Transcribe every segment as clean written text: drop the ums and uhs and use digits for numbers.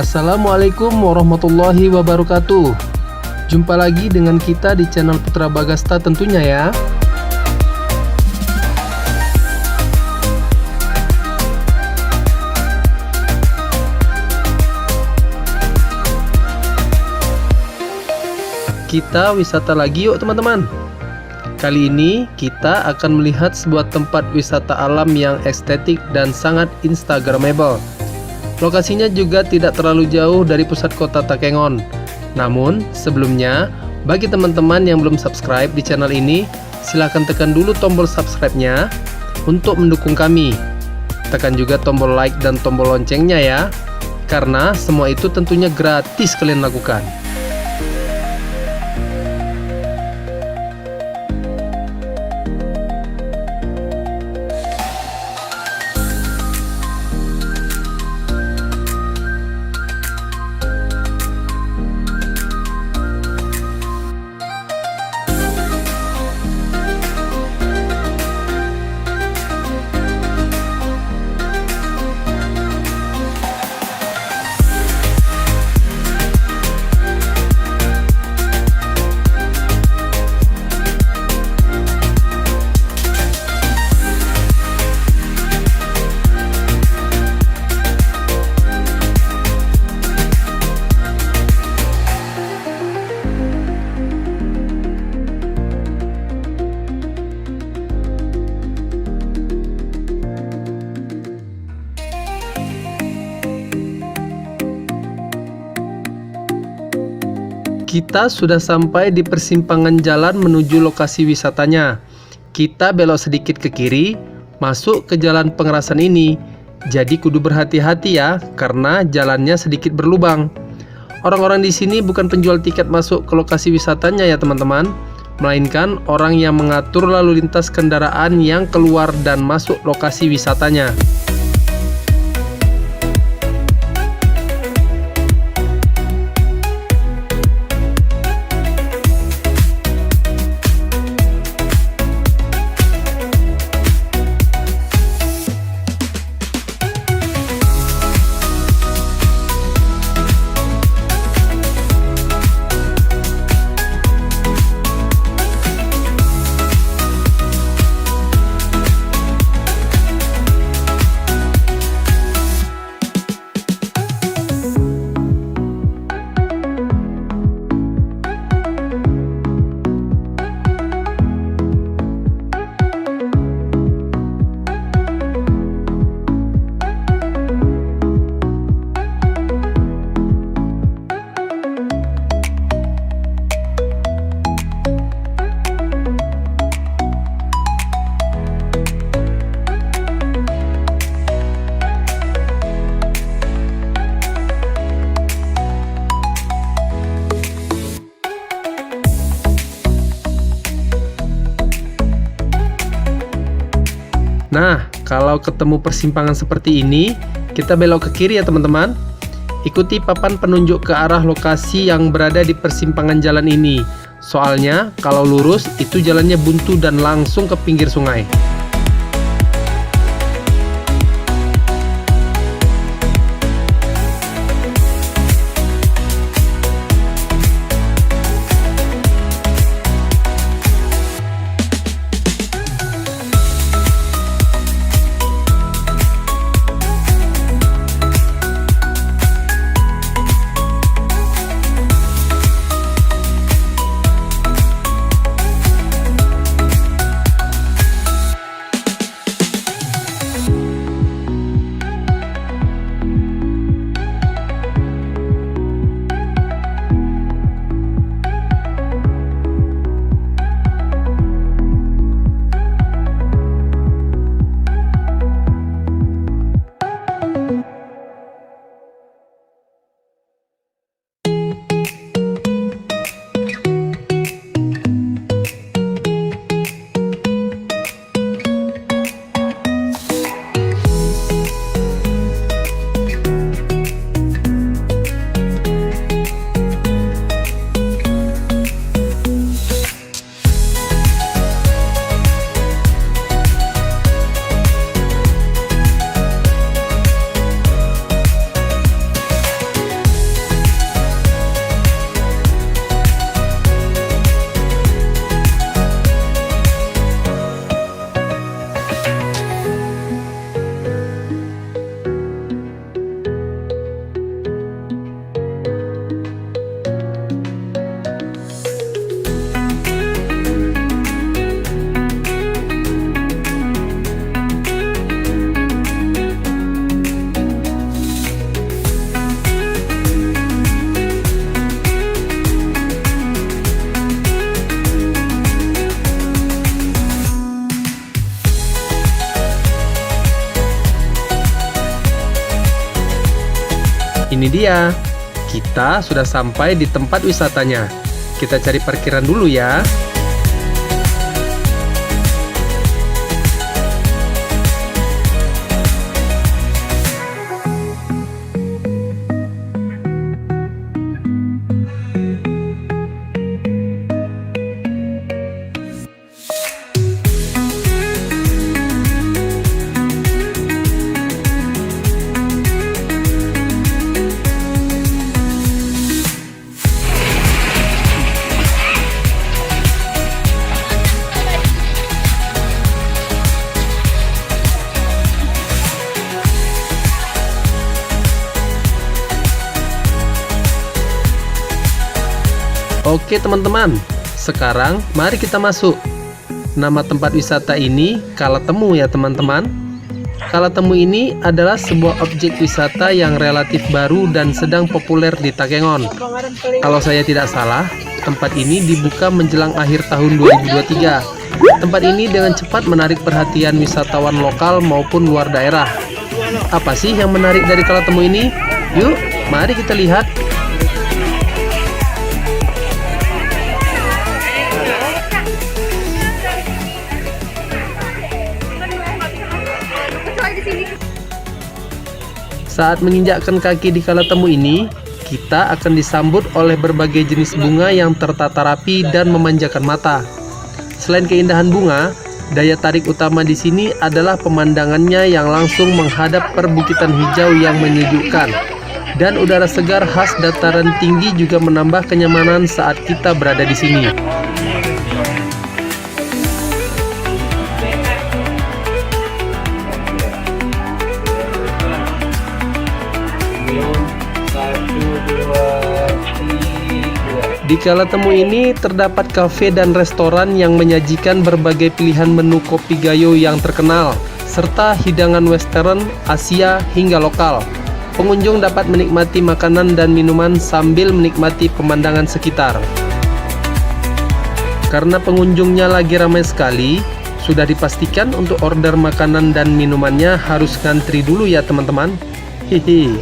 Assalamualaikum warahmatullahi wabarakatuh. Jumpa lagi dengan kita di channel Putra Bagasta tentunya ya. Kita wisata lagi yuk teman-teman. Kali ini kita akan melihat sebuah tempat wisata alam yang estetik dan sangat instagramable. Lokasinya juga tidak terlalu jauh dari pusat kota Takengon. Namun sebelumnya, bagi teman-teman yang belum subscribe di channel ini, silahkan tekan dulu tombol subscribe-nya untuk mendukung kami. Tekan juga tombol like dan tombol loncengnya ya, karena semua itu tentunya gratis kalian lakukan. Kita sudah sampai di persimpangan jalan menuju lokasi wisatanya. Kita belok sedikit ke kiri, masuk ke jalan pengerasan ini. Jadi kudu berhati-hati ya, karena jalannya sedikit berlubang. Orang-orang di sini bukan penjual tiket masuk ke lokasi wisatanya ya teman-teman, melainkan orang yang mengatur lalu lintas kendaraan yang keluar dan masuk lokasi wisatanya. Nah, kalau ketemu persimpangan seperti ini, kita belok ke kiri ya teman-teman. Ikuti papan penunjuk ke arah lokasi yang berada di persimpangan jalan ini. Soalnya, kalau lurus, itu jalannya buntu dan langsung ke pinggir sungai. Ini dia, kita sudah sampai di tempat wisatanya. Kita cari parkiran dulu ya. Oke teman-teman, sekarang mari kita masuk. Nama tempat wisata ini Kalatemu ya teman-teman. Kalatemu ini adalah sebuah objek wisata yang relatif baru dan sedang populer di Takengon. Kalau saya tidak salah, tempat ini dibuka menjelang akhir tahun 2023. Tempat ini dengan cepat menarik perhatian wisatawan lokal maupun luar daerah. Apa sih yang menarik dari Kalatemu ini? Yuk, mari kita lihat. Saat menginjakkan kaki di Kalatemu ini, kita akan disambut oleh berbagai jenis bunga yang tertata rapi dan memanjakan mata. Selain keindahan bunga, daya tarik utama di sini adalah pemandangannya yang langsung menghadap perbukitan hijau yang menyejukkan. Dan udara segar khas dataran tinggi juga menambah kenyamanan saat kita berada di sini. Di Kalatemu ini terdapat kafe dan restoran yang menyajikan berbagai pilihan menu kopi gayo yang terkenal, serta hidangan western, Asia, hingga lokal. Pengunjung dapat menikmati makanan dan minuman sambil menikmati pemandangan sekitar. Karena pengunjungnya lagi ramai sekali, sudah dipastikan untuk order makanan dan minumannya harus ngantri dulu ya teman-teman. Hihi.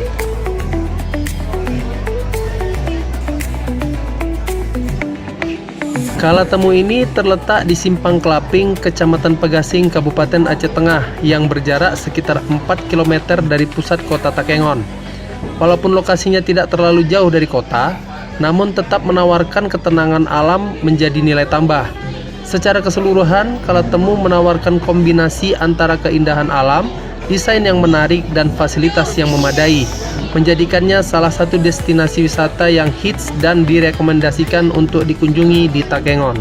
Kalatemu ini terletak di Simpang Kelaping, Kecamatan Pegasing, Kabupaten Aceh Tengah, yang berjarak sekitar 4 km dari pusat kota Takengon. Walaupun lokasinya tidak terlalu jauh dari kota, namun tetap menawarkan ketenangan alam menjadi nilai tambah. Secara keseluruhan, Kalatemu menawarkan kombinasi antara keindahan alam, desain yang menarik, dan fasilitas yang memadai, menjadikannya salah satu destinasi wisata yang hits dan direkomendasikan untuk dikunjungi di Takengon.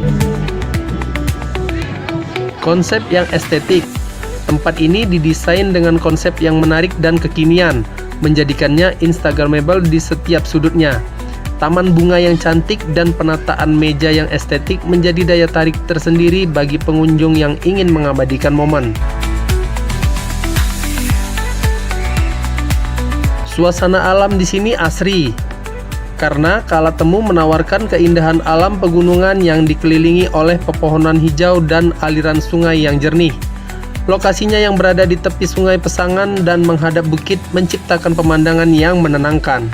Konsep yang estetik. Tempat ini didesain dengan konsep yang menarik dan kekinian, menjadikannya instagramable di setiap sudutnya. Taman bunga yang cantik dan penataan meja yang estetik menjadi daya tarik tersendiri bagi pengunjung yang ingin mengabadikan momen. Suasana alam di sini asri, karena Kalatemu menawarkan keindahan alam pegunungan yang dikelilingi oleh pepohonan hijau dan aliran sungai yang jernih. Lokasinya yang berada di tepi sungai Pesangan dan menghadap bukit menciptakan pemandangan yang menenangkan.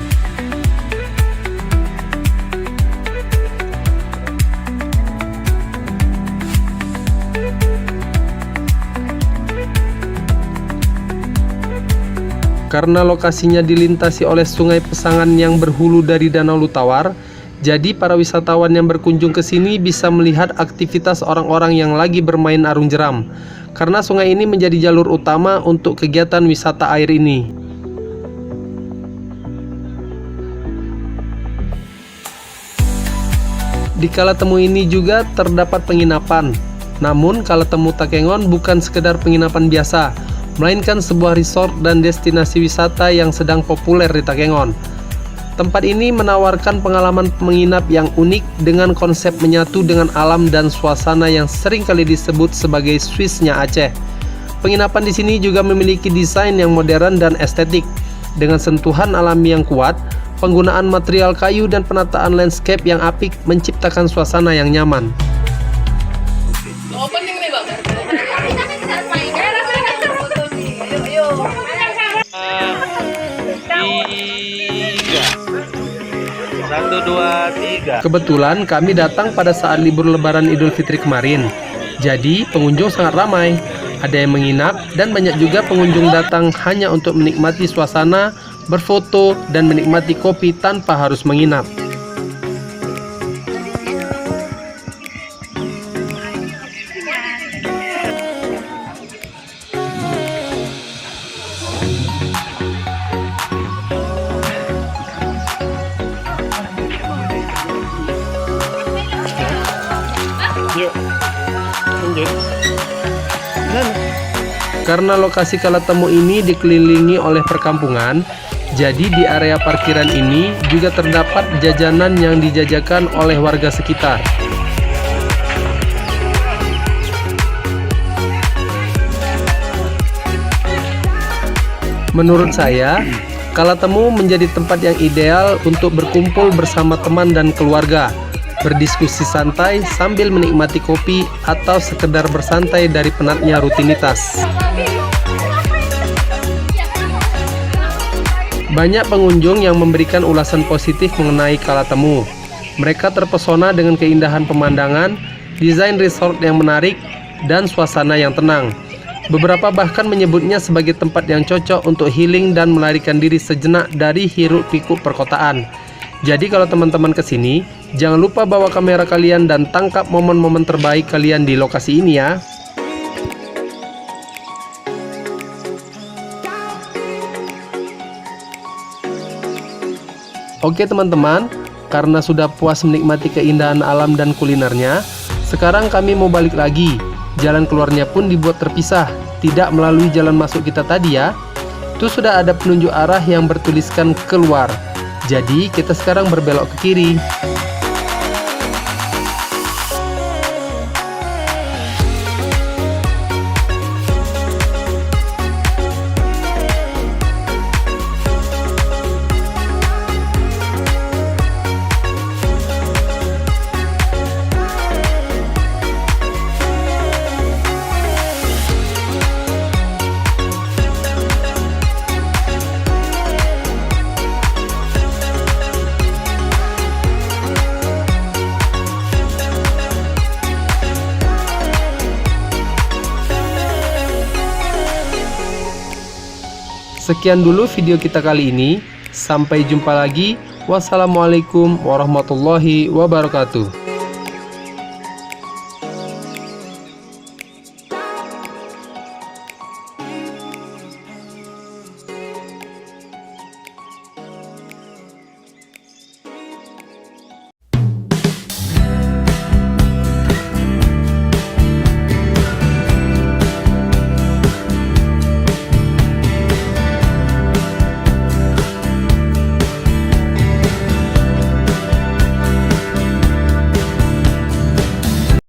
Karena lokasinya dilintasi oleh sungai Pesangan yang berhulu dari Danau Lutawar, jadi para wisatawan yang berkunjung ke sini bisa melihat aktivitas orang-orang yang lagi bermain arung jeram, karena sungai ini menjadi jalur utama untuk kegiatan wisata air ini. Di Kalatemu ini juga terdapat penginapan. Namun Kalatemu Takengon bukan sekedar penginapan biasa, melainkan sebuah resort dan destinasi wisata yang sedang populer di Takengon. Tempat ini menawarkan pengalaman menginap yang unik dengan konsep menyatu dengan alam dan suasana yang sering kali disebut sebagai Swissnya Aceh. Penginapan di sini juga memiliki desain yang modern dan estetik, dengan sentuhan alami yang kuat, penggunaan material kayu dan penataan landscape yang apik menciptakan suasana yang nyaman. Opening nih bang. Di 1, 2, 3. Kebetulan kami datang pada saat libur Lebaran Idul Fitri kemarin. Jadi pengunjung sangat ramai. Ada yang menginap dan banyak juga pengunjung datang hanya untuk menikmati suasana, berfoto, dan menikmati kopi tanpa harus menginap. Yuk, lanjut. Karena lokasi Kalatemu ini dikelilingi oleh perkampungan, jadi di area parkiran ini juga terdapat jajanan yang dijajakan oleh warga sekitar. Menurut saya, Kalatemu menjadi tempat yang ideal untuk berkumpul bersama teman dan keluarga, berdiskusi santai sambil menikmati kopi atau sekedar bersantai dari penatnya rutinitas. Banyak pengunjung yang memberikan ulasan positif mengenai Kalatemu. Mereka terpesona dengan keindahan pemandangan, desain resort yang menarik, dan suasana yang tenang. Beberapa bahkan menyebutnya sebagai tempat yang cocok untuk healing dan melarikan diri sejenak dari hiruk-pikuk perkotaan. Jadi kalau teman-teman kesini, jangan lupa bawa kamera kalian dan tangkap momen-momen terbaik kalian di lokasi ini ya. Oke teman-teman, karena sudah puas menikmati keindahan alam dan kulinernya, sekarang kami mau balik lagi. Jalan keluarnya pun dibuat terpisah, tidak melalui jalan masuk kita tadi ya. Itu sudah ada penunjuk arah yang bertuliskan keluar. Jadi kita sekarang berbelok ke kiri. Sekian dulu video kita kali ini. Sampai jumpa lagi. Wassalamualaikum warahmatullahi wabarakatuh.